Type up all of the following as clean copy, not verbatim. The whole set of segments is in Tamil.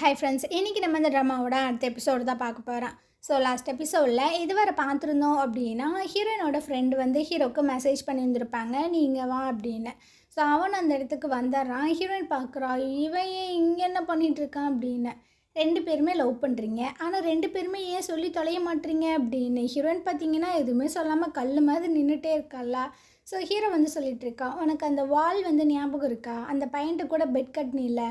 ஹாய் ஃப்ரெண்ட்ஸ், இன்றைக்கி நம்ம இந்த ட்ராமாவோட அடுத்த எபிசோடு தான் பார்க்க போகிறோம். ஸோ லாஸ்ட் எபிசோடில் இதுவரை பார்த்துருந்தோம் அப்படின்னா, ஹீரோயினோட ஃப்ரெண்டு வந்து ஹீரோவுக்கு மெசேஜ் பண்ணியிருந்திருப்பாங்க, நீங்கள் வா அப்படின்னு. ஸோ அவன் அந்த இடத்துக்கு வந்துடுறான். ஹீரோயின் பார்க்குறா, இவன் ஏன் இங்கே என்ன பண்ணிகிட்ருக்கான் அப்படின்னு. ரெண்டு பேருமே லவ் பண்ணுறீங்க, ஆனால் ரெண்டு பேருமே ஏன் சொல்லி தொலைய மாட்டீங்க அப்படின்னு. ஹீரோயின் பார்த்தீங்கன்னா எதுவுமே சொல்லாமல் கல் மாதிரி நின்றுட்டே இருக்கால. ஸோ ஹீரோ வந்து சொல்லிகிட்டு இருக்கா, உனக்கு அந்த வால் வந்து ஞாபகம் இருக்கா, அந்த பையன்ட்டு கூட பெட் கட்டினில்ல,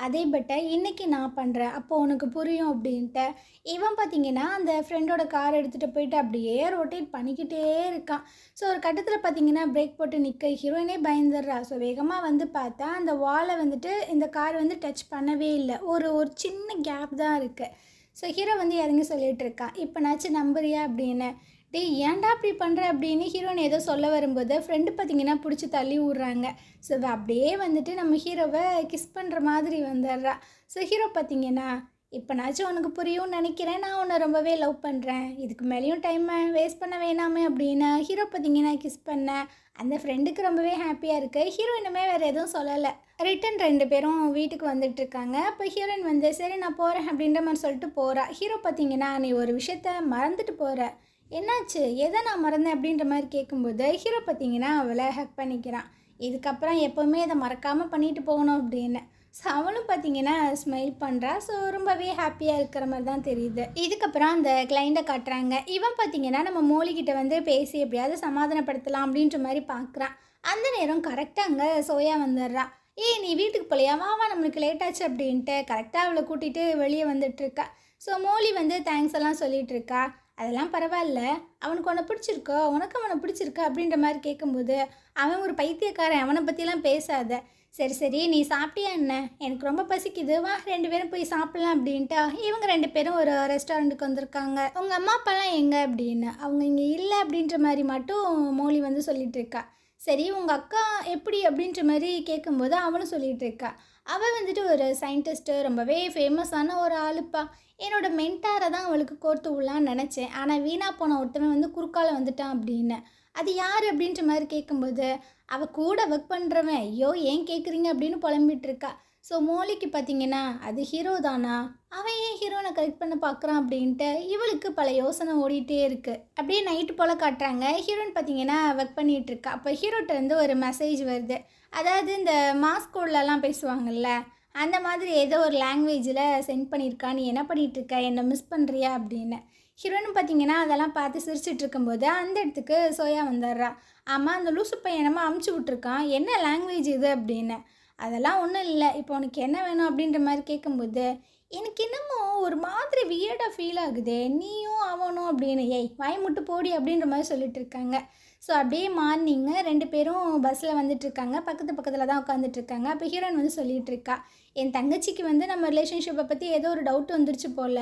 அதே பெட்டை இன்றைக்கி நான் பண்ணுறேன், அப்போது உனக்கு புரியும் அப்படின்ட்டு. இவன் பார்த்திங்கன்னா அந்த ஃப்ரெண்டோட கார் எடுத்துகிட்டு போயிட்டு அப்படியே ரொட்டேட் பண்ணிக்கிட்டே இருக்கான். ஸோ ஒரு கட்டத்தில் பார்த்திங்கன்னா பிரேக் போட்டு நிற்க ஹீரோயினே பயந்துடுறா. ஸோ வேகமாக வந்து பார்த்தா அந்த வாலை வந்துட்டு இந்த கார் வந்து டச் பண்ணவே இல்லை, ஒரு சின்ன கேப் தான் இருக்குது. ஸோ ஹீரோ வந்து இறங்கி சொல்லிகிட்டு இருக்கான், இப்போனாச்சும் நம்புறியா அப்படின்னு. டேய் ஏன்டா அப்படி பண்ணுற அப்படின்னு ஹீரோயின் ஏதோ சொல்ல வரும்போது ஃப்ரெண்டு பார்த்திங்கன்னா பிடிச்சி தள்ளி விட்றாங்க. ஸோ அப்படியே வந்துட்டு நம்ம ஹீரோவை கிஸ் பண்ணுற மாதிரி வந்துடுறா. ஸோ ஹீரோ பார்த்திங்கன்னா, இப்போனாச்சும் உனக்கு புரியும்னு நினைக்கிறேன், நான் உன்னை ரொம்பவே லவ் பண்ணுறேன், இதுக்கு மேலேயும் டைமை வேஸ்ட் பண்ண வேணாமே அப்படின்னு ஹீரோ பார்த்திங்கன்னா கிஸ் பண்ண அந்த ஃப்ரெண்டுக்கு ரொம்பவே ஹாப்பியாக இருக்குது. ஹீரோயினுமே வேறு எதுவும் சொல்லலை. ரிட்டன் ரெண்டு பேரும் வீட்டுக்கு வந்துட்டுருக்காங்க. அப்போ ஹீரோயின் வந்து சரி நான் போகிறேன் அப்படின்ற மாதிரி சொல்லிட்டு போகிறா. ஹீரோ பார்த்திங்கன்னா, நீ ஒரு விஷயத்த மறந்துட்டு போகிற, என்னாச்சு, எதை நான் மறந்தேன் அப்படின்ற மாதிரி கேட்கும்போது ஹீரோ பார்த்திங்கன்னா அவளை ஹக் பண்ணிக்கிறான். இதுக்கப்புறம் எப்போவுமே இதை மறக்காமல் பண்ணிட்டு போகணும் அப்படின்னு. ஸோ அவளும் பார்த்திங்கன்னா ஸ்மைல் பண்ணுறா. ஸோ ரொம்பவே ஹாப்பியாக இருக்கிற மாதிரி தான் தெரியுது. இதுக்கப்புறம் அந்த கிளைண்ட்டை காட்டுறாங்க. இவன் பார்த்திங்கன்னா நம்ம மோலிக்கிட்ட வந்து பேசி எப்படியாவது சமாதானப்படுத்தலாம் அப்படின்ற மாதிரி பார்க்குறான். அந்த நேரம் கரெக்டாக அங்கே சோயா வந்துடுறா. ஏய் நீ வீட்டுக்கு போலையா, வாவா நம்மளுக்கு லேட்டாச்சு அப்படின்ட்டு கரெக்டாக அவளை கூட்டிகிட்டு வெளியே வந்துட்டுருக்கா. ஸோ மோலி வந்து தேங்க்ஸ் எல்லாம் சொல்லிகிட்டு இருக்கா. அதெல்லாம் பரவாயில்ல, அவனுக்கு உன்னை பிடிச்சிருக்கோ, உனக்கு அவனை பிடிச்சிருக்கா அப்படின்ற மாதிரி கேட்கும்போது அவன் ஒரு பைத்தியக்காரன், அவனை பற்றிலாம் பேசாத, சரி சரி நீ சாப்பிட்டியா என்ன, எனக்கு ரொம்ப பசிக்குது, வா ரெண்டு பேரும் போய் சாப்பிட்லாம் அப்படின்ட்டு இவங்க ரெண்டு பேரும் ஒரு ரெஸ்டாரண்ட்டுக்கு வந்திருக்காங்க. உங்கள் அம்மா அப்பாலாம் எங்கே அப்படின்னு. அவங்க இங்கே இல்லை அப்படின்ற மாதிரி மட்டும் மோலி வந்து சொல்லிகிட்டு இருக்கா. சரி உங்கள் அக்கா எப்படி அப்படின்ற மாதிரி கேட்கும்போது அவனும் சொல்லிகிட்டு இருக்கா. அவள் வந்துட்டு ஒரு சயின்டிஸ்ட்டு, ரொம்பவே ஃபேமஸான ஒரு ஆளுப்பா, என்னோடய மென்டாரை தான் அவளுக்கு கோர்த்து விடலான்னு நினச்சேன், ஆனால் வீணாக போன ஒருத்தவன் வந்து குறுக்கால வந்துட்டான் அப்படின்னு. அது யார் அப்படின்ற மாதிரி கேட்கும்போது அவள் கூட ஒர்க் பண்ணுறவன், ஐயோ ஏன் கேட்குறீங்க அப்படின்னு புலம்பிகிட்டு இருக்கா. ஸோ மோலிக்கு பார்த்திங்கன்னா அது ஹீரோ தானா, அவன் ஏன் ஹீரோனை கரெக்ட் பண்ண பார்க்குறான் அப்படின்ட்டு இவளுக்கு பல யோசனை ஓடிட்டே இருக்குது. அப்படியே நைட்டு போல் காட்டுறாங்க. ஹீரோயின் பார்த்திங்கன்னா ஒர்க் பண்ணிகிட்ருக்கா. அப்போ ஹீரோட்டேருந்து ஒரு மெசேஜ் வருது. அதாவது இந்த மாஸ் கோட்லலாம் பேசுவாங்கள்ல, அந்த மாதிரி ஏதோ ஒரு லாங்குவேஜில் சென்ட் பண்ணியிருக்கா, நீ என்ன பண்ணிகிட்ருக்க, என்னை மிஸ் பண்ணுறியா அப்படின்னு. ஹீரோயின் பார்த்திங்கன்னா அதெல்லாம் பார்த்து சிரிச்சிட்டு இருக்கும்போது அந்த இடத்துக்கு சோயா வந்துடுறா. ஆமாம் அந்த லூசு பையனமாக அமுச்சு விட்ருக்கான், என்ன லாங்குவேஜ் இது அப்படின்னு. அதெல்லாம் ஒன்றும் இல்லை, இப்போ உனக்கு என்ன வேணும் அப்படின்ற மாதிரி கேட்கும்போது எனக்கு என்னமோ ஒரு மாதிரி வியர்டாக ஃபீல் ஆகுதே, நீயும் அவனும் அப்படின்னு. ஏய் வாய் முட்டு போடி அப்படின்ற மாதிரி சொல்லிட்டு இருக்காங்க. ஸோ அப்படியே மார்னிங்கு ரெண்டு பேரும் பஸ்ஸில் வந்துட்டுருக்காங்க, பக்கத்தில் தான் உட்காந்துட்ருக்காங்க. அப்போ ஹீரோயின் வந்து சொல்லிகிட்டு இருக்கா, என் தங்கச்சிக்கு வந்து நம்ம ரிலேஷன்ஷிப்பை பற்றி ஏதோ ஒரு டவுட் வந்துருச்சு போல்,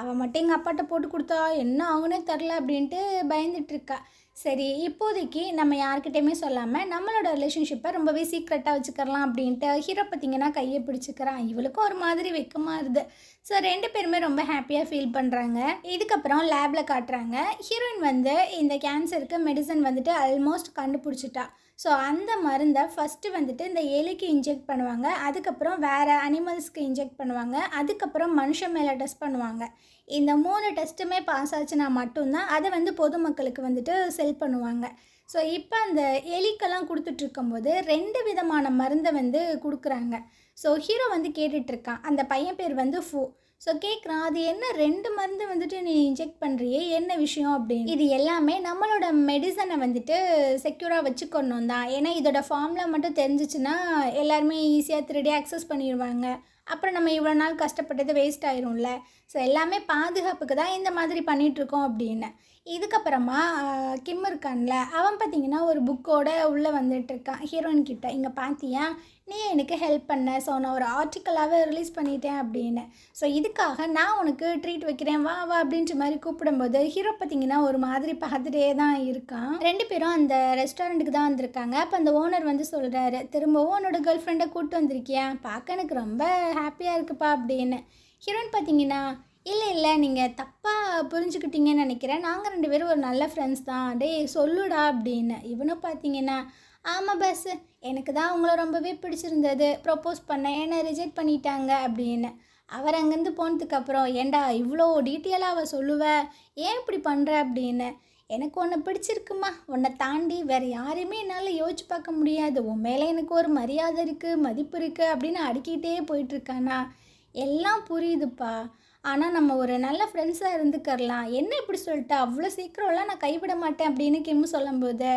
அவள் மட்டும் எங்கள் அப்பாட்ட போட்டு கொடுத்தா என்ன ஆகுனே தெரில அப்படின்ட்டு பயந்துட்டுருக்கா. சரி இப்போதைக்கு நம்ம யார்கிட்டையுமே சொல்லாமல் நம்மளோட ரிலேஷன்ஷிப்பை ரொம்பவே சீக்ரெட்டாக வச்சுக்கலாம் அப்படின்ட்டு ஹீரோ பார்த்திங்கன்னா கையை பிடிச்சிக்கிறான். இவளுக்கும் ஒரு மாதிரி வெக்கமாக இருது. ஸோ ரெண்டு பேருமே ரொம்ப ஹாப்பியாக ஃபீல் பண்ணுறாங்க. இதுக்கப்புறம் லேபில் காட்டுறாங்க. ஹீரோயின் வந்து இந்த கேன்சருக்கு மெடிசன் வந்துட்டு ஆல்மோஸ்ட் கண்டுபிடிச்சிட்டா. ஸோ அந்த மருந்தை ஃபஸ்ட்டு வந்துட்டு இந்த எலிக்கு இன்ஜெக்ட் பண்ணுவாங்க, அதுக்கப்புறம் வேறு அனிமல்ஸ்க்கு இன்ஜெக்ட் பண்ணுவாங்க, அதுக்கப்புறம் மனுஷன் மேலே டெஸ்ட் பண்ணுவாங்க. இந்த 3 டெஸ்ட்டுமே பாஸ் ஆச்சுன்னா மட்டும்தான் அதை வந்து பொதுமக்களுக்கு வந்துட்டு செல் பண்ணுவாங்க. ஸோ இப்போ அந்த எலிக்கெல்லாம் கொடுத்துட்ருக்கும்போது 2 விதமான மருந்தை வந்து கொடுக்குறாங்க. ஸோ ஹீரோ வந்து கேட்டுட்ருக்கான். அந்த பையன் பேர் வந்து ஃபூ. ஸோ கேட்குறான், அது என்ன 2 மருந்து வந்துட்டு நீ இன்ஜெக்ட் பண்ணுறியே, என்ன விஷயம் அப்படின்னு. இது எல்லாமே நம்மளோட மெடிசனை வந்துட்டு செக்யூராக வச்சுக்கணும் தான், ஏன்னா இதோட ஃபார்முலா மட்டும் தெரிஞ்சிச்சுன்னா எல்லாருமே ஈஸியாக திருடி அக்சஸ் பண்ணிடுவாங்க, அப்புறம் நம்ம இவ்வளோ நாள் கஷ்டப்பட்டது வேஸ்ட் ஆயிரும்ல. ஸோ எல்லாமே பாதுகாப்புக்கு தான் இந்த மாதிரி பண்ணிகிட்ருக்கோம் அப்படின்னு. இதுக்கப்புறமா கிம் இருக்கான்ல, அவன் பார்த்திங்கன்னா ஒரு புக்கோடு உள்ளே வந்துட்டுருக்கான் ஹீரோயின் கிட்ட. இங்கே பார்த்தியா, நீ எனக்கு ஹெல்ப் பண்ண, ஸோ நான் ஒரு ஆர்டிக்கலாகவே ரிலீஸ் பண்ணிட்டேன் அப்படின்னு. ஸோ இதுக்காக நான் உனக்கு ட்ரீட் வைக்கிறேன், வா வா அப்படின்ற மாதிரி கூப்பிடும்போது ஹீரோ பார்த்திங்கன்னா ஒரு மாதிரி பார்த்துட்டே தான் இருக்கான். ரெண்டு பேரும் அந்த ரெஸ்டாரண்ட்டுக்கு தான் வந்திருக்காங்க. அப்போ அந்த ஓனர் வந்து சொல்கிறாரு, திரும்பவும் உன்னோட கேர்ள் ஃப்ரெண்டை கூப்பிட்டு வந்திருக்கியா, பார்க்க எனக்கு ரொம்ப ஹாப்பியாக இருக்குப்பா அப்படின்னு. ஹீரோயின் பார்த்திங்கன்னா இல்லை நீங்கள் தப்பாக புரிஞ்சுக்கிட்டீங்கன்னு நினைக்கிறேன், நாங்கள் 2 பேரும் ஒரு நல்ல ஃப்ரெண்ட்ஸ் தான், டே சொல்லுடா அப்படின்னு. இவனும் பார்த்தீங்கன்னா ஆமாம் பஸ், எனக்கு தான் உங்களை ரொம்பவே பிடிச்சிருந்தது, ப்ரப்போஸ் பண்ணேன், என்னை ரிஜெக்ட் பண்ணிட்டாங்க அப்படின்னு. அவர் அங்கேருந்து போனதுக்கப்புறம் ஏன்டா இவ்வளோ டீட்டெயிலாக அவள் சொல்லுவ, ஏன் இப்படி பண்ணுற அப்படின்னு. எனக்கு உன்னை பிடிச்சிருக்குமா, உன்னை தாண்டி வேறு யாரையுமே என்னால் யோசிச்சு பார்க்க முடியாது, உன் மேலே எனக்கு ஒரு மரியாதை இருக்குது மதிப்பு இருக்குது அப்படின்னு அடுக்கிட்டே போயிட்டுருக்கானா. எல்லாம் புரியுதுப்பா, ஆனால் நம்ம ஒரு நல்ல ஃப்ரெண்ட்ஸாக இருந்துக்கரலாம், என்ன இப்படி சொல்லிட்டா, அவ்வளோ சீக்கிரம்லாம் நான் கைவிட மாட்டேன் அப்படின்னு கிம்மு சொல்லும்போது,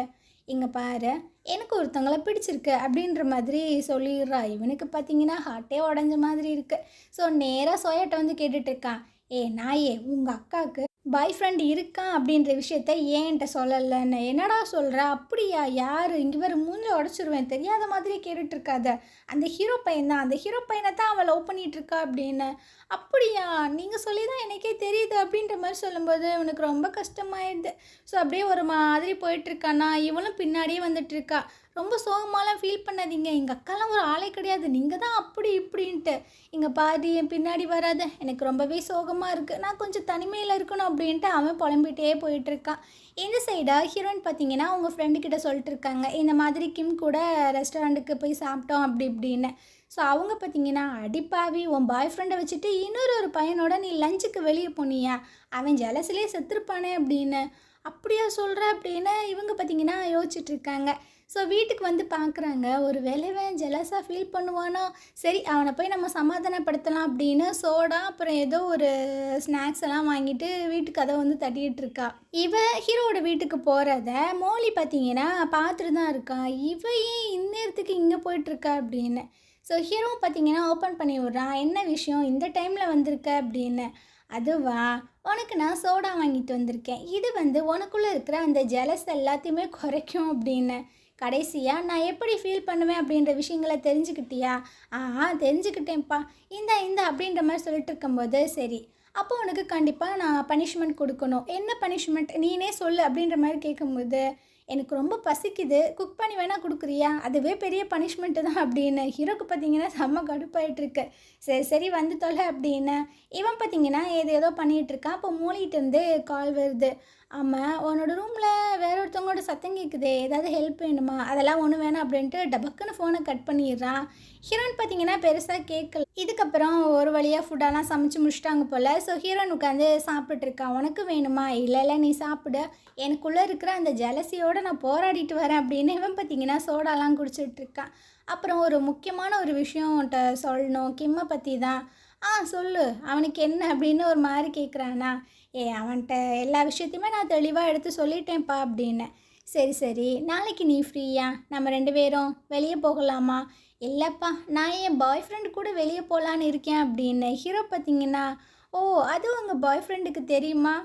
இங்கே பாரு எனக்கு ஒருத்தவங்கள பிடிச்சிருக்கு அப்படின்ற மாதிரி சொல்லிடுறா. இவனுக்கு பார்த்தீங்கன்னா ஹார்ட்டே உடஞ்ச மாதிரி இருக்குது. ஸோ நேராக சோயாட்ட வந்து கேட்டுட்ருக்கான், ஏ நாயே உங்கள் அக்காவுக்கு பாய் ஃப்ரெண்ட் இருக்கான் அப்படின்ற விஷயத்த ஏன்ட்ட சொல்லலைன்னு. என்னடா சொல்கிற, அப்படியா, யார், இங்கே வேறு மூஞ்சி உடச்சிருவேன், தெரியாத மாதிரி கேட்டுட்ருக்காத, அந்த ஹீரோ பையன் தான், அந்த ஹீரோ பையனை தான் அவள் லவ் பண்ணிகிட்ருக்கா அப்படின்னு. அப்படியா, நீங்கள் சொல்லி தான் எனக்கே தெரியுது அப்படின்ற மாதிரி சொல்லும்போது இவனுக்கு ரொம்ப கஷ்டமாயிடுது. ஸோ அப்படியே ஒரு மாதிரி போயிட்டுருக்கானா, இவளும் பின்னாடியே வந்துட்டுருக்கா. ரொம்ப சோகமாலாம் ஃபீல் பண்ணாதீங்க, எங்கள் அக்காலாம் ஒரு ஆளே கிடையாது, நீங்கள் தான் அப்படி இப்படின்ட்டு. இங்கே பாதி என் பின்னாடி வராத, எனக்கு ரொம்பவே சோகமாக இருக்குது, நான் கொஞ்சம் தனிமையில் இருக்கணும் அப்படின்ட்டு அவன் புலம்பிகிட்டே போயிட்டுருக்கான். இந்த சைடாக ஹீரோயின் பார்த்தீங்கன்னா அவங்க ஃப்ரெண்டுக்கிட்ட சொல்லிட்டு இருக்காங்க, இந்த மாதிரி கிம் கூட ரெஸ்டாரண்ட்டுக்கு போய் சாப்பிட்டோம் அப்படி இப்படின்னு. ஸோ அவங்க பார்த்தீங்கன்னா, அடிப்பாவி உன் பாய் ஃப்ரெண்டை வச்சுட்டு இன்னொரு பையனோட நீ லஞ்சுக்கு வெளியே போனியா, அவன் ஜலசிலே செத்துருப்பானே அப்படின்னு. அப்படியா சொல்கிற அப்படின்னு இவங்க பார்த்தீங்கன்னா யோசிச்சுட்ருக்காங்க. ஸோ வீட்டுக்கு வந்து பார்க்குறாங்க, ஒரு வேலைவன் ஜெலஸாக ஃபீல் பண்ணுவானோ, சரி அவனை போய் நம்ம சமாதானப்படுத்தலாம் அப்படின்னு சோடா அப்புறம் ஏதோ ஒரு ஸ்நாக்ஸ் எல்லாம் வாங்கிட்டு வீட்டுக்கு அதை வந்து தட்டிகிட்டு இருக்கா. இவ ஹீரோவோட வீட்டுக்கு போகிறத மோலி பார்த்தீங்கன்னா பார்த்துட்டு தான் இருக்கா, இவ ஏன் இந்நேரத்துக்கு இங்கே போயிட்டுருக்கா அப்படின்னு. ஸோ ஹீரோ பார்த்தீங்கன்னா ஓப்பன் பண்ணி விட்றான், என்ன விஷயம் இந்த டைமில் வந்திருக்க அப்படின்னு. அதுவா, உனக்கு நான் சோடா வாங்கிட்டு வந்திருக்கேன், இது வந்து உனக்குள்ளே இருக்கிற அந்த ஜெலஸ் எல்லாத்தையுமே குறைக்கும் அப்படின்னு. கடைசியாக நான் எப்படி ஃபீல் பண்ணுவேன் அப்படின்ற விஷயங்களை தெரிஞ்சுக்கிட்டியா? தெரிஞ்சுக்கிட்டேன்ப்பா, இந்த அப்படின்ற மாதிரி சொல்லிட்டு இருக்கும்போது, சரி அப்போ உனக்கு கண்டிப்பாக நான் பனிஷ்மெண்ட் கொடுக்கணும், என்ன பனிஷ்மெண்ட் நீனே சொல்லு அப்படின்ற மாதிரி கேட்கும்போது, எனக்கு ரொம்ப பசிக்குது, குக் பண்ணி வேணால் கொடுக்குறியா, அதுவே பெரிய பனிஷ்மெண்ட்டு தான் அப்படின்னு. ஹீரோக்கு பார்த்தீங்கன்னா செம்ம கடுப்பாயிட்ருக்கு. சரி வந்து தொலை அப்படின்னு இவன் பார்த்தீங்கன்னா ஏதோ பண்ணிகிட்ருக்கான். அப்போ மூலிகிட்டேருந்து கால் வருது, ஆமாம் உன்னோட ரூமில் வேற ஒருத்தவங்களோட சத்தம் கேட்குதே, ஏதாவது ஹெல்ப் வேணுமா, அதெல்லாம் ஒன்றும் வேணாம் அப்படின்ட்டு டபக்குன்னு ஃபோனை கட் பண்ணிடுறான். ஹீரோயின் பார்த்தீங்கன்னா பெருசாக கேட்கல. இதுக்கப்புறம் ஒரு வழியாக ஃபுட்டெல்லாம் சமைச்சு முடிச்சிட்டாங்க போல். ஸோ ஹீரோயின் உட்காந்து சாப்பிட்டுருக்கான். உனக்கு வேணுமா, இல்லை நீ சாப்பிடு, எனக்குள்ளே இருக்கிற அந்த ஜலசியோடு நான் போராடிட்டு வரேன் அப்படின்னு இவன் பார்த்தீங்கன்னா சோடாலாம் குடிச்சிட்ருக்கான். அப்புறம் ஒரு முக்கியமான ஒரு விஷயம் உன்ட்ட சொல்லணும், கிம்மை பற்றி தான். சொல்லு, அவனுக்கு என்ன அப்படின்னு ஒரு மாதிரி கேட்குறானா. அவன்கிட்ட எல்லா விஷயத்தையுமே நான் தெளிவாக எடுத்து சொல்லிட்டேன்ப்பா அப்படின்னு. சரி நாளைக்கு நீ ஃப்ரீயா, நம்ம 2 பேரும் வெளியே போகலாமா? இல்லைப்பா, நான் என் பாய் ஃப்ரெண்டு கூட வெளியே போகலான்னு இருக்கேன் அப்படின்னு. ஹீரோ பார்த்தீங்கன்னா, ஓ அது உங்கள் பாய் ஃப்ரெண்டுக்கு தெரியுமா?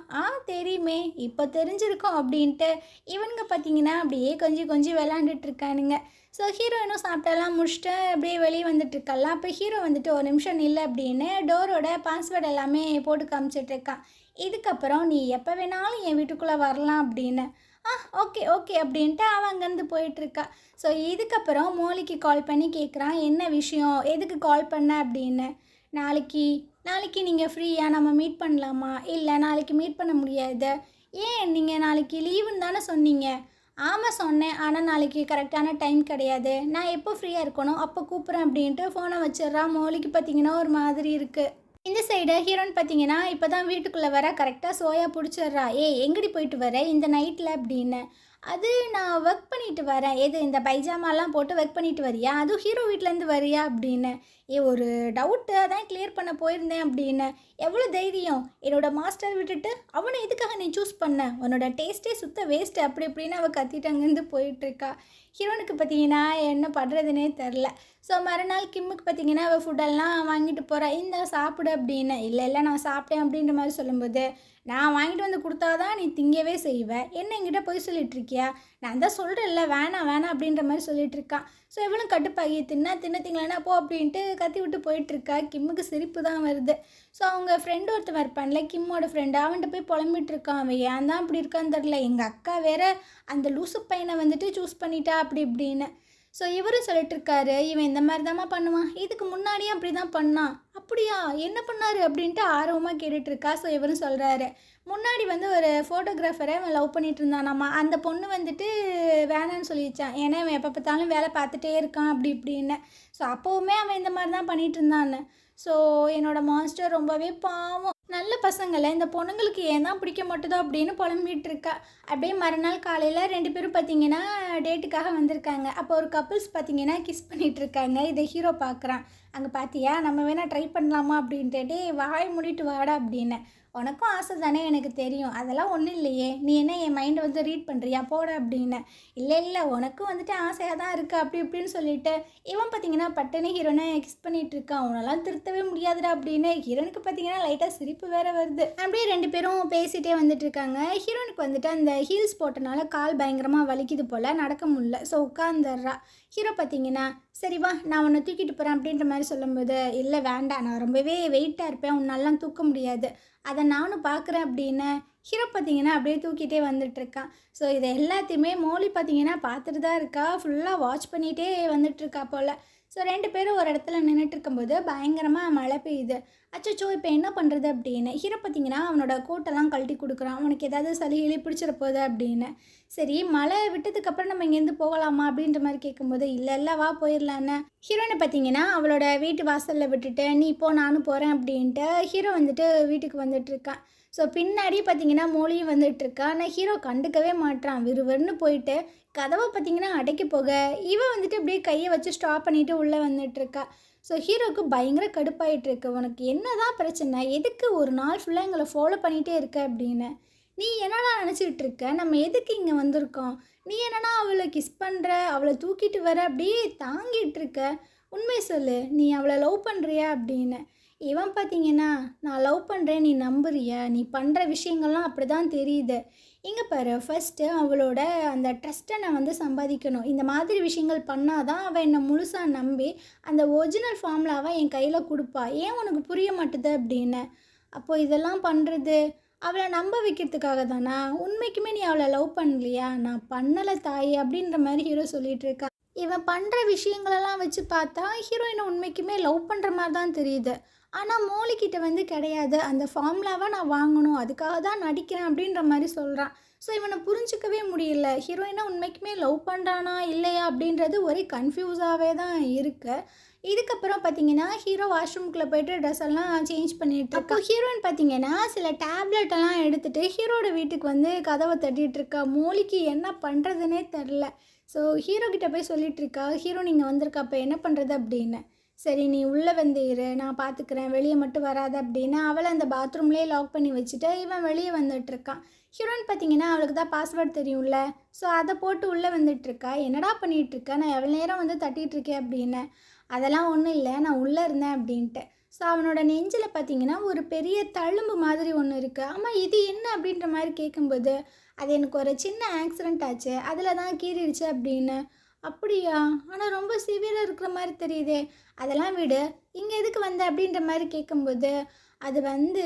தெரியுமே, இப்போ தெரிஞ்சிருக்கோம் அப்படின்ட்டு இவனுங்க பார்த்தீங்கன்னா அப்படியே கொஞ்சம் விளாண்டுட்டு இருக்கானுங்க. ஸோ ஹீரோயினும் சாப்பிட்டெல்லாம் முடிச்சுட்டு அப்படியே வெளியே வந்துட்டுருக்கலாம். அப்போ ஹீரோ வந்துட்டு ஒரு நிமிஷம் இல்லை அப்படின்னு டோரோட பாஸ்வேர்டு எல்லாமே போட்டு காமிச்சிட்ருக்கான். இதுக்கப்புறம் நீ எப்போ வேணாலும் என் வீட்டுக்குள்ளே வரலாம் அப்படின்னு. ஓகே அப்படின்ட்டு அவன் அங்கேருந்து போயிட்டுருக்கா. ஸோ இதுக்கப்புறம் மோலிக்கு கால் பண்ணி கேட்குறான், என்ன விஷயம், எதுக்கு கால் பண்ண அப்படின்னு. நாளைக்கு நீங்கள் ஃப்ரீயா, நம்ம மீட் பண்ணலாமா? இல்லை நாளைக்கு மீட் பண்ண முடியாது. ஏன், நீங்கள் நாளைக்கு லீவுன்னு தானே சொன்னீங்க? ஆமாம் சொன்னேன், ஆனால் நாளைக்கு கரெக்டான டைம் கிடையாது, நான் எப்போ ஃப்ரீயாக இருக்கணும் அப்போ கூப்பிட்றேன் அப்படின்ட்டு ஃபோனை வச்சிட்றான். மோலிக்கு பார்த்தீங்கன்னா ஒரு மாதிரி இருக்குது. இந்த சைடு ஹீரோயின் பார்த்தீங்கன்னா இப்போ தான் வீட்டுக்குள்ளே வர கரெக்டாக சோயா பிடிச்சிட்றா. எங்கடி போயிட்டு வர இந்த நைட்டில் அப்படின்னு. அது நான் ஒர்க் பண்ணிட்டு வரேன். எது இந்த பைஜாமாலாம் போட்டு ஒர்க் பண்ணிட்டு வரியா, அதுவும் ஹீரோ வீட்டிலேருந்து வரியா அப்படின்னு. ஒரு டவுட்டு, அதான் கிளியர் பண்ண போயிருந்தேன் அப்படின்னு. எவ்வளோ தைரியம், என்னோட மாஸ்டர் விட்டுட்டு அவனை எதுக்காக நீ சூஸ் பண்ண, உன்னோட டேஸ்ட்டே சுத்த வேஸ்ட்டு அப்படி இப்படின்னு அவள் கத்திட்டு அங்கேருந்து போயிட்டுருக்கா. ஹீரோனுக்கு பார்த்தீங்கன்னா என்ன பண்ணுறதுனே தெரில. ஸோ மறுநாள் கிம்முக்கு பார்த்தீங்கன்னா அவள் ஃபுட்டெல்லாம் வாங்கிட்டு போகிறா, இந்த சாப்பிடு அப்படின்னு. இல்லை நான் சாப்பிட்டேன் அப்படின்ற மாதிரி சொல்லும்போது, நான் வாங்கிட்டு வந்து கொடுத்தாதான் நீ திங்கவே செய்வேன், என்ன என்கிட்ட போய் சொல்லிகிட்ருக்கியா, நான் தான் சொல்கிறேன்ல வேணாம் அப்படின்ற மாதிரி சொல்லிகிட்டு இருக்கான். ஸோ இவளும் கட்டுப்பாகி திங்களா போ அப்படின்ட்டு கத்தி விட்டு போயிட்டுருக்கா. கிம்முக்கு சிரிப்பு தான் வருது. ஸோ அவங்க ஃப்ரெண்டு ஒருத்தன் இருப்பான்ல, கிம்மோட ஃப்ரெண்டு, அவன்கிட்ட போய் புலம்பிட்டு இருக்கான். அவன் ஏன் தான் அப்படி இருக்கான்னு தெரில, எங்கள் அக்கா வேற அந்த லூசு பையனை வந்துட்டு சூஸ் பண்ணிட்டா அப்படி இப்படின்னு. ஸோ இவரும் சொல்லிட்டுருக்காரு, இவன் இந்த மாதிரி தாம்மா பண்ணுவான், இதுக்கு முன்னாடியே அப்படி தான் பண்ணான். அப்படியா, என்ன பண்ணார் அப்படின்ட்டு ஆர்வமாக கேட்டுட்ருக்கா. ஸோ இவரும் சொல்கிறாரு, முன்னாடி வந்து ஒரு ஃபோட்டோகிராஃபரை அவன் லவ் பண்ணிட்டு இருந்தானாம்மா, அந்த பொண்ணு வந்துட்டு வேணான்னு சொல்லிடுச்சான், ஏன்னா அவன் எப்போ பார்த்தாலும் வேலை பார்த்துட்டே இருக்கான் அப்படி இப்படின்னு. ஸோ அப்போவுமே அவன் இந்த மாதிரி தான் பண்ணிகிட்டு இருந்தான்னு. ஸோ என்னோடய மாஸ்டர் ரொம்பவே பாவம், நல்ல பசங்களை இந்த பொண்ணுங்களுக்கு ஏன் தான் பிடிக்க மாட்டுதோ அப்படின்னு புலம்பிகிட்டு இருக்கா. அப்படியே மறுநாள் காலையில் 2 பேரும் பார்த்தீங்கன்னா டேட்டுக்காக வந்திருக்காங்க. அப்போ ஒரு கப்புள்ஸ் பார்த்தீங்கன்னா கிஸ் பண்ணிகிட்டு இருக்காங்க. இதை ஹீரோ பார்க்குறான். அங்கே பார்த்தியா, நம்ம வேணால் ட்ரை பண்ணலாமா அப்படின்ட்டு. டே வாய் மூடிட்டு வாடா அப்படின்னு. உனக்கும் ஆசை தானே, எனக்கு தெரியும், அதெல்லாம் ஒன்றும் இல்லையே, நீ என்ன என் மைண்டை வந்து ரீட் பண்ணுறியா போட அப்படின்னு. இல்லை உனக்கும் வந்துட்டு ஆசையாக தான் இருக்குது அப்படி இப்படின்னு சொல்லிட்டு இவன் பார்த்தீங்கன்னா பட்டனே ஹீரோனை கிஸ் பண்ணிகிட்டு இருக்கான். அவனெல்லாம் திருத்தவே முடியாதுடா அப்படின்னு. ஹீரோனுக்கு பார்த்தீங்கன்னா லைட்டாக சிரிப்பு வேறு வருது. அப்படியே 2 பேரும் பேசிகிட்டே வந்துட்டு இருக்காங்க. ஹீரோனுக்கு வந்துட்டு அந்த ஹீல்ஸ் போட்டனால கால் பயங்கரமாக வலிக்குது போல், நடக்க முடியல. ஸோ உட்காந்துடுறா. ஹீரோ பார்த்தீங்கன்னா சரி வா நான் உன்னை தூக்கிட்டு போகிறேன் அப்படின்ற மாதிரி சொல்லும்போது, இல்லை வேண்டாம், நான் ரொம்பவே வெயிட்டாக இருப்பேன், உன்னாலாம் தூக்க முடியாது, அதை நானும் பார்க்குறேன் அப்படின்னு ஹீரோ பார்த்தீங்கன்னா அப்படியே தூக்கிட்டே வந்துட்டுருக்கான். ஸோ இதை எல்லாத்தையுமே மோலி பார்த்தீங்கன்னா பார்த்துட்டு தான் இருக்கா, ஃபுல்லாக வாட்ச் பண்ணிகிட்டே வந்துட்டுருக்கா போல். ஸோ 2 பேரும் ஒரு இடத்துல நின்றுட்டு இருக்கும்போது பயங்கரமாக மழை பெய்யுது. அச்சோ இப்போ என்ன பண்ணுறது அப்படின்னு ஹீரோ பார்த்தீங்கன்னா அவனோட கோட்டெல்லாம் கழட்டி கொடுக்குறான். அவனுக்கு ஏதாவது சளிகளே பிடிச்சிட போகுது அப்படின்னு. சரி மழை விட்டதுக்கப்புறம் நம்ம இங்கேருந்து போகலாமா அப்படின்ற மாதிரி கேட்கும்போது, இல்லை வா போயிடலான்னு ஹீரோனை பார்த்தீங்கன்னா அவளோட வீட்டு வாசலில் விட்டுட்டு நீ இப்போ நானும் போகிறேன் அப்படின்ட்டு ஹீரோ வந்துட்டு வீட்டுக்கு வந்துட்டுருக்கான். ஸோ பின்னாடி பார்த்தீங்கன்னா மோலியும் வந்துட்டுருக்கா. ஆனால் ஹீரோ கண்டுக்கவே மாட்டான். விறுவிறுன்னு போயிட்டு கதவை பார்த்தீங்கன்னா அடைக்க போக இவன் வந்துட்டு அப்படியே கையை வச்சு ஸ்டாப் பண்ணிவிட்டு உள்ளே வந்துட்டுருக்கா. ஸோ ஹீரோவுக்கு பயங்கர கடுப்பாயிட்டுருக்கு. உனக்கு என்ன தான் பிரச்சனை, எதுக்கு ஒரு நாள் ஃபுல்லாக எங்களை ஃபாலோ பண்ணிகிட்டே இருக்க அப்படின்னு. நீ என்னடா நினச்சிக்கிட்டு இருக்க, நம்ம எதுக்கு இங்கே வந்திருக்கோம், நீ என்னன்னா அவளை கிஸ் பண்ணுற, அவளை தூக்கிட்டு வர, அப்படியே தாங்கிட்டு இருக்க, உண்மை சொல்லு, நீ அவளை லவ் பண்ணுறியா அப்படின்னு. இவன் பார்த்தீங்கன்னா நான் லவ் பண்ணுறேன், நீ நம்புறியா, நீ பண்ணுற விஷயங்கள்லாம் அப்படி தான் தெரியுது. இங்கே பாரு, ஃபஸ்ட்டு அவளோட அந்த ட்ரஸ்ட்டை நான் வந்து சம்பாதிக்கணும். இந்த மாதிரி விஷயங்கள் பண்ணால் தான் அவள் என்னை முழுசாக நம்பி அந்த ஒரிஜினல் ஃபார்முலாவை என் கையில் கொடுப்பா. ஏன் உனக்கு புரிய மாட்டுது அப்படின்னு. அப்போது இதெல்லாம் பண்ணுறது அவளை நம்ப வைக்கிறதுக்காக தானா, உண்மைக்குமே நீ அவளை லவ் பண்ணலையா. நான் பண்ணலை தாய் அப்படின்ற மாதிரி ஹீரோ சொல்லிகிட்டு இருக்கா. இவன் பண்ணுற விஷயங்களெல்லாம் வச்சு பார்த்தா ஹீரோயினை உண்மைக்குமே லவ் பண்ணுற மாதிரி தான் தெரியுது. ஆனால் மோலிக்கிட்ட வந்து கிடையாது, அந்த ஃபார்முலாவை நான் வாங்கணும், அதுக்காக தான் நடிக்கிறேன் அப்படின்ற மாதிரி சொல்கிறான். ஸோ இவனை புரிஞ்சிக்கவே முடியல. ஹீரோயினை உண்மைக்குமே லவ் பண்ணுறானா இல்லையா அப்படின்றது ஒரே கன்ஃபியூஸாகவே தான் இருக்குது. இதுக்கப்புறம் பார்த்தீங்கன்னா ஹீரோ வாஷ்ரூம்குள்ளே போய்ட்டு ட்ரெஸ் எல்லாம் சேஞ்ச் பண்ணிகிட்டு இருக்கா. ஹீரோயின் பார்த்தீங்கன்னா சில டேப்லெட் எல்லாம் எடுத்துகிட்டு ஹீரோட வீட்டுக்கு வந்து கதவை தட்டிகிட்டு இருக்கா. மோலிக்கு என்ன பண்ணுறதுனே தெரில. ஸோ ஹீரோ கிட்ட போய் சொல்லிகிட்ருக்கா, ஹீரோ நீங்கள் வந்திருக்கா, அப்போ என்ன பண்ணுறது அப்படின்னு. சரி நீ உள்ளே வந்து இரு, நான் பார்த்துக்கிறேன், வெளியே மட்டும் வராத அப்படின்னு அவளை அந்த பாத்ரூம்லேயே லாக் பண்ணி வச்சுட்டு இவன் வெளியே வந்துட்டுருக்கான். ஹீரோயின் பார்த்தீங்கன்னா அவளுக்கு தான் பாஸ்வேர்ட் தெரியும்ல, ஸோ அதை போட்டு உள்ளே வந்துட்டுருக்கா. என்னடா பண்ணிகிட்ருக்க, நான் எவ்வளோ நேரம் வந்து தட்டிகிட்ருக்கேன் அப்படின்னு. அதெல்லாம் ஒன்றும் இல்லை, நான் உள்ளே இருந்தேன் அப்படின்ட்டு. ஸோ அவனோட நெஞ்சில் பார்த்தீங்கன்னா ஒரு பெரிய தழும்பு மாதிரி ஒன்று இருக்குது. ஆமாம் இது என்ன அப்படின்ற மாதிரி கேட்கும்போது, அது எனக்கு ஒரு சின்ன ஆக்சிடெண்ட் ஆச்சு, அதில் தான் கீறிடுச்சு அப்படின்னு. அப்படியா, ஆனால் ரொம்ப சிவியராக இருக்கிற மாதிரி தெரியுதே, அதெல்லாம் விடு, இங்கே எதுக்கு வந்த அப்படின்ற மாதிரி கேட்கும்போது, அது வந்து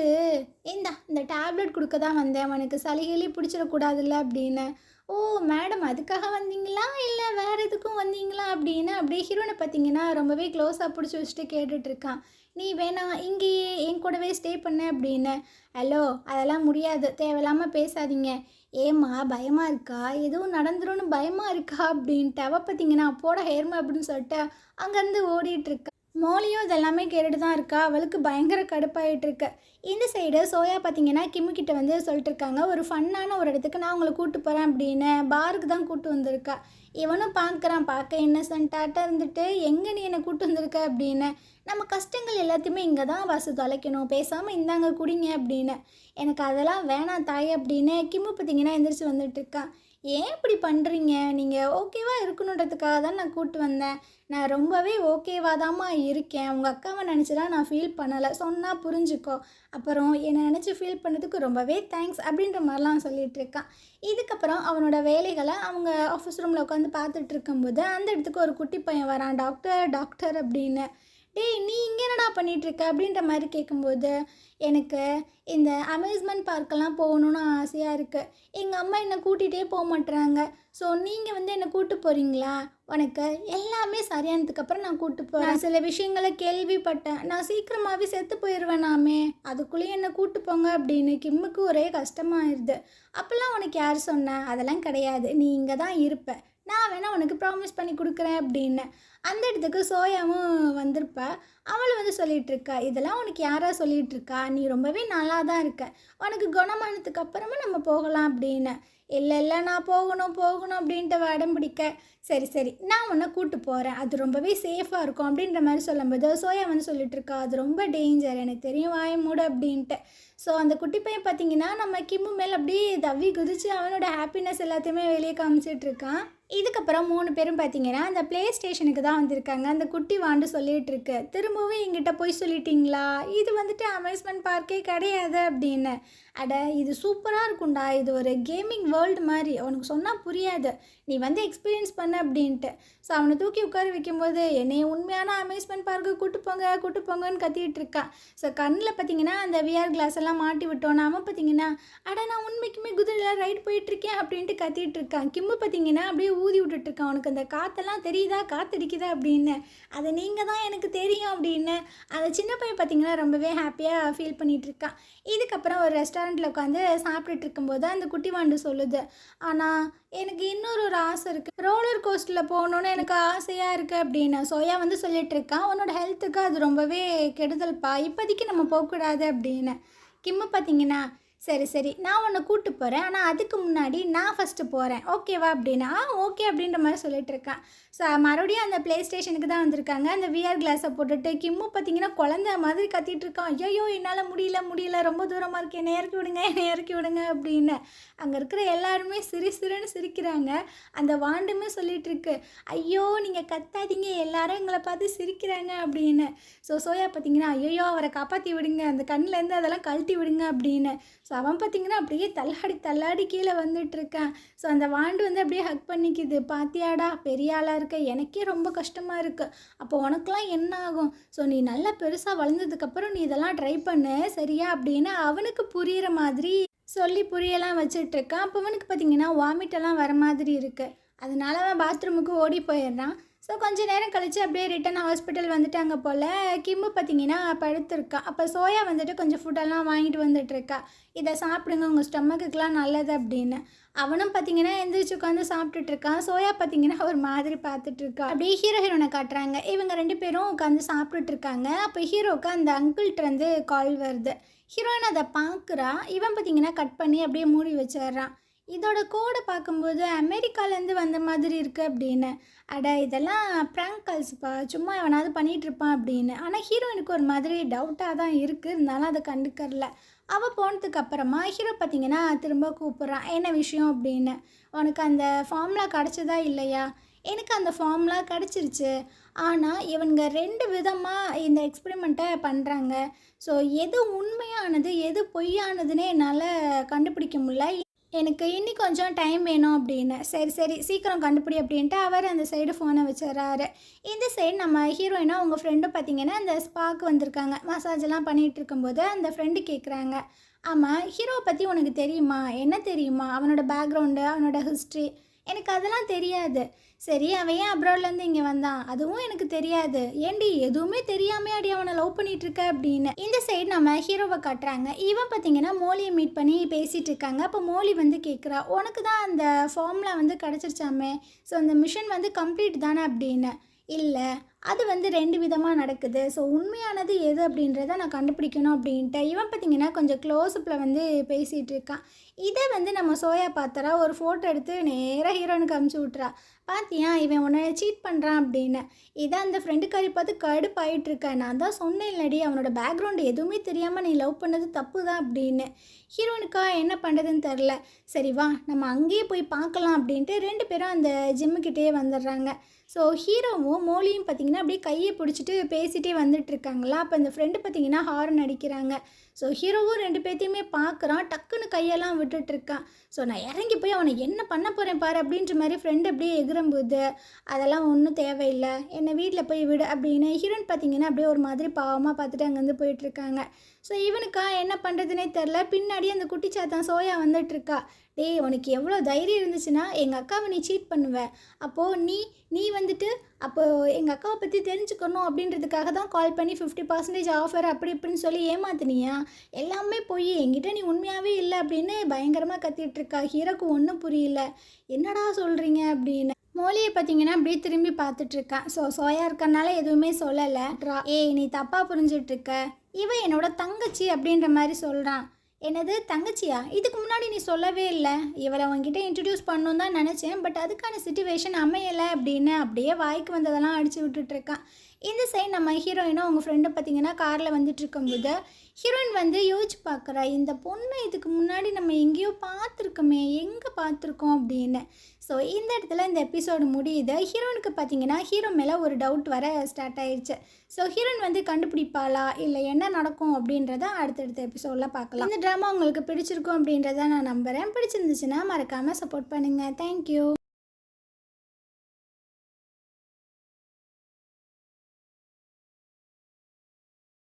இந்த டேப்லெட் கொடுக்க தான் வந்தேன், அவனுக்கு சளிகளே பிடிச்சிடக்கூடாதுல்ல அப்படின்னு. ஓ மேடம் அதுக்காக வந்தீங்களா இல்லை வேறு எதுக்கும் வந்தீங்களா அப்படின்னு அப்படியே ஹீரோனை பார்த்தீங்கன்னா ரொம்பவே க்ளோஸாக பிடிச்சி வச்சுட்டு கேட்டுட்ருக்கான். நீ வேணாம் இங்கேயே என் கூடவே ஸ்டே பண்ண அப்படின்னு. ஹலோ அதெல்லாம் முடியாது, தேவையில்லாமல் பேசாதீங்க. ஏம்மா பயமாக இருக்கா, எதுவும் நடந்துரும்னு பயமாக இருக்கா அப்படின்ட்டு அவள் பார்த்தீங்கன்னா போட ஹேர்மா அப்படின்னு சொல்லிட்டு அங்கேருந்து ஓடிட்டுருக்கா. மோலியும் இதெல்லாமே கேட்டுட்டு தான் இருக்கா. அவளுக்கு பயங்கர கடுப்பாயிட்டுருக்கு. இந்த சைடு சோயா பார்த்தீங்கன்னா கிம்முக்கிட்ட வந்து சொல்லிட்டு இருக்காங்க, ஒரு ஃபன்னான ஒரு இடத்துக்கு நான் உங்களை கூப்பிட்டு போகிறேன் அப்படின்னு. பாருக்கு தான் கூப்பிட்டு வந்திருக்கா. இவனும் பார்க்குறான், பார்க்க இன்னசென்ட்டாக இருந்துட்டு எங்கே நீ என்னை கூப்பிட்டு வந்திருக்க அப்படின்னு. நம்ம கஷ்டங்கள் எல்லாத்தையுமே இங்கே தான் வாசு தொலைக்கணும், பேசாமல் இந்தாங்க குடிங்க அப்படின்னு. எனக்கு அதெல்லாம் வேணாம் தாய் அப்படின்னு கிம்மு பார்த்தீங்கன்னா எந்திரிச்சு வந்துட்டுருக்கான். ஏன் இப்படி பண்ணுறீங்க, நீங்கள் ஓகேவாக இருக்கணுன்றதுக்காக தான் நான் கூப்பிட்டு வந்தேன், நான் ரொம்பவே ஓகேவாதாம்மா இருக்கேன், உங்கள் அக்காவை நினச்சிலாம் நான் ஃபீல் பண்ணலை, சொன்னால் புரிஞ்சுக்கோ, அப்புறம் என்னை நினச்சி ஃபீல் பண்ணதுக்கு ரொம்பவே தேங்க்ஸ் அப்படின்ற மாதிரிலாம் சொல்லிகிட்டு இருக்கான். இதுக்கப்புறம் அவனோட வேலைகளை அவங்க ஆஃபீஸ் ரூமில் உட்காந்து பார்த்துட்டு இருக்கும்போது அந்த இடத்துக்கு ஒரு குட்டி பையன் வரான், டாக்டர் டாக்டர் அப்படின்னு. டேய் நீ இங்கே என்னடா பண்ணிகிட்ருக்க அப்படின்ற மாதிரி கேட்கும்போது, எனக்கு இந்த அம்யூஸ்மெண்ட் பார்க்கெல்லாம் போகணுன்னு ஆசையாக இருக்குது, எங்கள் அம்மா என்னை கூட்டிகிட்டே போக மாட்டுறாங்க, ஸோ நீங்கள் வந்து என்னை கூப்பிட்டு போகிறீங்களா, உனக்கு எல்லாமே சரியானதுக்கப்புறம் நான் கூப்பிட்டு போகிறேன், சில விஷயங்களை கேள்விப்பட்டேன், நான் சீக்கிரமாகவே செத்து போயிடுவேனாமே, அதுக்குள்ளேயே என்னை கூப்பிட்டு போங்க அப்படின்னு. கிம்முக்கு ஒரே கஷ்டமாகிடுது. அப்போல்லாம் உனக்கு யார் சொன்ன, அதெல்லாம் கிடையாது, நீ இங்கே தான் இருப்ப, நான் வேணால் உனக்கு ப்ராமிஸ் பண்ணி கொடுக்குறேன் அப்படின்னு. அந்த இடத்துக்கு சோயாவும் வந்திருப்பா. அவள் வந்து சொல்லிகிட்டு இருக்கா, இதெல்லாம் உனக்கு யாரா சொல்லிகிட்டு இருக்கா, நீ ரொம்பவே நல்லா தான் இருக்க, உனக்கு குணமானதுக்கு அப்புறமா நம்ம போகலாம் அப்படின்னு. இல்லை இல்லை நான் போகணும் போகணும் அப்படின்ட்டு அடம் பிடிக்க, சரி சரி நான் உன்னை கூப்பிட்டு போகிறேன், அது ரொம்பவே சேஃபாக இருக்கும் அப்படின்ற மாதிரி சொல்லும்போது சோயா வந்து சொல்லிட்டு இருக்கா, அது ரொம்ப டேஞ்சர் எனக்கு தெரியும், வாய மூடு அப்படின்ட்டு. ஸோ அந்த குட்டி பையன் பார்த்தீங்கன்னா நம்ம கிம்மு மேலே அப்படியே தவி குதிச்சு அவனோட ஹாப்பினஸ் எல்லாத்தையுமே வெளியே காமிச்சிட்ருக்கான். இதுக்கப்புறம் 3 பேரும் பார்த்தீங்கன்னா அந்த ப்ளே ஸ்டேஷனுக்கு தான் வந்திருக்காங்க. அந்த குட்டி வாண்டு சொல்லிகிட்டு இருக்கு, திரும்பவும் எங்கிட்ட போய் சொல்லிட்டீங்களா, இது வந்துட்டு அம்யூஸ்மெண்ட் பார்க்கே கிடையாது அப்படின்னு. அட இது சூப்பராக இருக்கும்டா, இது ஒரு கேமிங் வேர்ல்டு மாதிரி, உனக்கு சொன்னால் புரியாது, நீ வந்து எக்ஸ்பீரியன்ஸ் பண்ண அப்படின்ட்டு. ஸோ அவனை தூக்கி உட்கார வைக்கும்போது என்னை உண்மையான அம்யூஸ்மெண்ட் பார்க்கு கூட்டு போங்கன்னு கத்திட்டு இருக்கான். ஸோ கண்ணில் பார்த்தீங்கன்னா அந்த விஆர் கிளாஸ் எல்லாம் மாட்டி விட்டோன்னா அவன் பார்த்தீங்கன்னா அட நான் உண்மைக்குமே குதிரையில் ரைட் போயிட்டுருக்கேன் அப்படின்ட்டு கத்திட்டு இருக்கான். கிம்மு பார்த்தீங்கன்னா அப்படியே ஊதி விட்டுட்ருக்கான், உனக்கு அந்த காற்றெல்லாம் தெரியுதா, காற்றடிக்குதா அப்படின்னு. அதை நீங்கள் தான் எனக்கு தெரியும் அப்படின்னு அந்த சின்ன பையன் பார்த்தீங்கன்னா ரொம்பவே ஹாப்பியாக ஃபீல் பண்ணிகிட்ருக்கான். இதுக்கப்புறம் ஒரு ரெஸ்டாரண்ட்டில் உட்காந்து சாப்பிட்டுட்டு இருக்கும்போது அந்த குட்டி வாண்டு சொல்லுது, ஆனால் எனக்கு இன்னொரு ஆசை இருக்குது, ரோலர் கோஸ்டரில் போகணுன்னு எனக்கு ஆசையாக இருக்குது அப்படின்னு. சோயா வந்து சொல்லிட்டு இருக்கான், உன்னோட ஹெல்த்துக்கு அது ரொம்பவே கெடுதல்ப்பா, இப்போதைக்கு நம்ம போகக்கூடாது அப்படின்னு. கிம்மு பார்த்தீங்கன்னா சரி சரி நான் உன்னை கூப்பிட்டு போகிறேன், ஆனால் அதுக்கு முன்னாடி நான் ஃபஸ்ட்டு போகிறேன் ஓகேவா அப்படின்னா ஓகே அப்படின்ற மாதிரி சொல்லிட்டு இருக்கான். ஸோ மறுபடியும் அந்த ப்ளே ஸ்டேஷனுக்கு தான் வந்திருக்காங்க. அந்த விஆர் கிளாஸை போட்டுட்டு கிம்மு பார்த்தீங்கன்னா குழந்த மாதிரி கத்திட்டு இருக்கான், ஐயோ என்னால் முடியல ரொம்ப தூரமாக இருக்குது, என்னை இறக்கி விடுங்க அப்படின்னு. அங்கே இருக்கிற எல்லாருமே சிரின்னு சிரிக்கிறாங்க. அந்த வாண்டுமே சொல்லிட்டு இருக்கு, ஐயோ நீங்கள் கத்தாதீங்க, எல்லாரும் எங்களை பார்த்து சிரிக்கிறாங்க அப்படின்னு. ஸோ சோயா பார்த்தீங்கன்னா ஐயோ அவரை காப்பாற்றி விடுங்க, அந்த கண்ணிலேருந்து அதெல்லாம் கழட்டி விடுங்க அப்படின்னு. ஸோ அவன் பார்த்திங்கன்னா அப்படியே தள்ளாடி கீழே வந்துட்டுருக்கான். ஸோ அந்த வாண்டு வந்து அப்படியே ஹக் பண்ணிக்குது, பாத்தியாடா பெரிய ஆளாக இருக்க, எனக்கே ரொம்ப கஷ்டமாக இருக்குது, அப்போ உனக்கெலாம் என்ன ஆகும், ஸோ நீ நல்லா பெருசாக வளர்ந்ததுக்கப்புறம் நீ இதெல்லாம் ட்ரை பண்ணு சரியா அப்படின்னு அவனுக்கு புரிகிற மாதிரி சொல்லி புரியலாம் வச்சிட்ருக்கான். அப்போ அவனுக்கு பார்த்திங்கன்னா வாமிட்டெல்லாம் வர மாதிரி இருக்குது, அதனால அவன் பாத்ரூமுக்கு ஓடி போயிடுறான். ஸோ கொஞ்சம் நேரம் கழித்து அப்படியே ரிட்டன் ஹாஸ்பிட்டல் வந்துட்டாங்க போல். கிம்மு பார்த்திங்கன்னா படுத்துருக்கா. அப்போ சோயா வந்துட்டு கொஞ்சம் ஃபுட்டெல்லாம் வாங்கிட்டு வந்துட்டுருக்கா, இதை சாப்பிடுங்க உங்கள் ஸ்டொமக்குக்கெலாம் நல்லது அப்படின்னு. அவனும் பார்த்திங்கன்னா எந்திரிச்சு உட்காந்து சாப்பிட்டுட்ருக்கான். சோயா பார்த்திங்கன்னா ஒரு மாதிரி பார்த்துட்ருக்கா. அப்படியே ஹீரோயினை காட்டுறாங்க, இவங்க 2 பேரும் உட்காந்து சாப்பிட்டுட்ருக்காங்க. அப்போ ஹீரோவுக்கு அந்த அங்கிள்கிட்டருந்து கால் வருது. ஹீரோயின் அதை பார்க்குறா, இவன் பார்த்திங்கன்னா கட் பண்ணி அப்படியே மூடி வச்சிட்றான். இதோட கோடை பார்க்கும்போது அமெரிக்காலேருந்து வந்த மாதிரி இருக்குது அப்படின்னு. அட இதெல்லாம் ப்ராங்க் கால்ஸ்ப்பா, சும்மா எவனாவது பண்ணிகிட்ருப்பான் அப்படின்னு. ஆனால் ஹீரோயினுக்கு ஒரு மாதிரி டவுட்டாக தான் இருக்குது, இருந்தாலும் அதை கண்டுக்கறல. அவள் போனதுக்கு அப்புறமா ஹீரோ பார்த்திங்கன்னா திரும்ப கூப்பிட்றான், என்ன விஷயம் அப்படின்னு. உனக்கு அந்த ஃபார்ம்லாம் கிடச்சதா இல்லையா, எனக்கு அந்த ஃபார்ம்லாம் கிடச்சிருச்சு, ஆனால் இவங்க 2 விதமாக இந்த எக்ஸ்பெரிமெண்ட்டை பண்ணுறாங்க. ஸோ எது உண்மையானது எது பொய்யானதுன்னே என்னால் கண்டுபிடிக்க முடியல, எனக்கு இன்னி கொஞ்சம் டைம் வேணும் அப்படின்னு. சரி சீக்கிரம் கண்டுபிடி அப்படின்ட்டு அவர் அந்த சைடு ஃபோனை வச்சிடறாரு. இந்த சைடு நம்ம ஹீரோயினா அவங்க ஃப்ரெண்டு பார்த்திங்கன்னா அந்த ஸ்பாக்கு வந்திருக்காங்க. மசாஜெல்லாம் பண்ணிகிட்டு இருக்கும்போது அந்த ஃப்ரெண்டு கேட்குறாங்க, ஆமாம் ஹீரோவை பற்றி உனக்கு தெரியுமா, என்ன தெரியுமா, அவனோட பேக்ரவுண்டு அவனோட ஹிஸ்ட்ரி, எனக்கு அதெல்லாம் தெரியாது. சரி அவன் ஏன் அப்ராட்லேருந்து இங்கே வந்தான், அதுவும் எனக்கு தெரியாது. ஏண்டி எதுவுமே தெரியாமே அடி அவனை லவ் பண்ணிகிட்ருக்க அப்படின்னு. இந்த சைடு நம்ம ஹீரோவை காட்டுறாங்க. இவன் பார்த்திங்கன்னா மோலியை மீட் பண்ணி பேசிகிட்டு இருக்காங்க. அப்போ மோலி வந்து கேட்குறா, உனக்கு தான் அந்த ஃபார்ம்ல வந்து கிடச்சிருச்சாமே, ஸோ அந்த மிஷன் வந்து கம்ப்ளீட் தானே அப்படின்னு. இல்லை அது வந்து 2 விதமாக நடக்குது, ஸோ உண்மையானது எது அப்படின்றத நான் கண்டுபிடிக்கணும் அப்படின்ட்டு இவன் பார்த்திங்கன்னா கொஞ்சம் க்ளோஸ்அப்பில் வந்து பேசிகிட்டு இருக்கான். இதை வந்து நம்ம சோயா பார்த்தரா ஒரு ஃபோட்டோ எடுத்து நேராக ஹீரோனுக்கு அமுச்சு விட்றா, பார்த்தியா இவன் உன்னை சீட் பண்ணுறான் அப்படின்னு. இதை அந்த ஃப்ரெண்டுக்காரி பார்த்து கடுப்பாயிட்ருக்கேன், நான் தான் சொன்னேன் இல்லடி அவனோட பேக்ரவுண்டு எதுவுமே தெரியாமல் நீ லவ் பண்ணது தப்பு தான் அப்படின்னு. ஹீரோனுக்கா என்ன பண்ணுறதுன்னு தெரில, சரி வா நம்ம அங்கேயே போய் பார்க்கலாம் அப்படின்ட்டு 2 பேரும் அந்த ஜிம்முக்கிட்டே வந்துடுறாங்க. ஸோ ஹீரோவும் மோலியும் பார்த்திங்கன்னா அப்படியே கையை பிடிச்சிட்டு பேசிகிட்டே வந்துட்டுருக்காங்களா. அப்போ அந்த ஃப்ரெண்டு பார்த்திங்கன்னா ஹார்ன் அடிக்கிறாங்க. ஸோ ஹீரோவும் 2 பேர்த்தையுமே பார்க்குறான், டக்குன்னு கையெல்லாம் விட்டுட்ருக்கான். ஸோ நான் இறங்கி போய் அவனை என்ன பண்ண போகிறேன் பாரு அப்படின்ற மாதிரி ஃப்ரெண்டு அப்படியே எகிரும்போது, அதெல்லாம் ஒன்றும் தேவையில்லை என்னை வீட்டில் போய் விடு அப்படின்னு ஹீரோயின் பார்த்திங்கன்னா அப்படியே ஒரு மாதிரி பாவமாக பார்த்துட்டு அங்கேருந்து போயிட்டுருக்காங்க. ஸோ இவனுக்கா என்ன பண்ணுறதுனே தெரில. பின்னாடி அந்த குட்டிச்சாத்தான் சோயா வந்துட்டுருக்கா, டேய் உனக்கு எவ்வளோ தைரியம் இருந்துச்சுன்னா எங்கள் அக்காவை நீ சீட் பண்ணுவ, அப்போது நீ வந்துட்டு அப்போது எங்கள் அக்காவை பற்றி தெரிஞ்சுக்கணும் அப்படின்றதுக்காக தான் கால் பண்ணி 50% ஆஃபர் அப்படி இப்படின்னு சொல்லி ஏமாத்தினியா, எல்லாமே போய் என்கிட்ட நீ உண்மையாகவே இல்லை அப்படின்னு பயங்கரமாக கத்திகிட்ருக்கா. ஹீரோக்கு ஒன்றும் புரியல, என்னடா சொல்கிறீங்க அப்படின்னு. மோலியை பார்த்தீங்கன்னா அப்படியே திரும்பி பார்த்துட்ருக்கான். சோயா இருக்கறனால எதுவுமே சொல்லலை. ஏய் நீ தப்பாக புரிஞ்சிட்ருக்க, இவ என்னோட தங்கச்சி அப்படின்ற மாதிரி சொல்கிறான். என்னது தங்கச்சியா? இதுக்கு முன்னாடி நீ சொல்லவே இல்லை. இவளை உங்ககிட்ட இன்ட்ரடியூஸ் பண்ணணும் தான் நினச்சேன், பட் அதுக்கான சிச்சுவேஷன் அமையலை அப்படின்னு அப்படியே வாய்க்கு வந்ததெல்லாம் அடித்து விட்டுட்ருக்கான். இந்த சைடு நம்ம ஹீரோயினும் அவங்க ஃப்ரெண்டை பார்த்தீங்கன்னா காரில் வந்துட்டு இருக்கும்போது ஹீரோயின் வந்து யோசிச்சு பார்க்குறா, இந்த பொண்ணை இதுக்கு முன்னாடி நம்ம எங்கேயோ பார்த்துருக்கோமே, எங்கே பார்த்துருக்கோம் அப்படின்னு. ஸோ இந்த இடத்துல இந்த எபிசோடு முடியுது. ஹீரோயினுக்கு பார்த்தீங்கன்னா ஹீரோ மேலே ஒரு டவுட் வர ஸ்டார்ட் ஆயிடுச்சு. ஸோ ஹீரோயின் வந்து கண்டுபிடிப்பாளா இல்லை என்ன நடக்கும் அப்படின்றத அடுத்தடுத்த எபிசோடில் பார்க்கலாம். இந்த ட்ராமா உங்களுக்கு பிடிச்சிருக்கும் அப்படின்றத நான் நம்புகிறேன். பிடிச்சிருந்துச்சுன்னா மறக்காமல் சப்போர்ட் பண்ணுங்கள். தேங்க்யூ.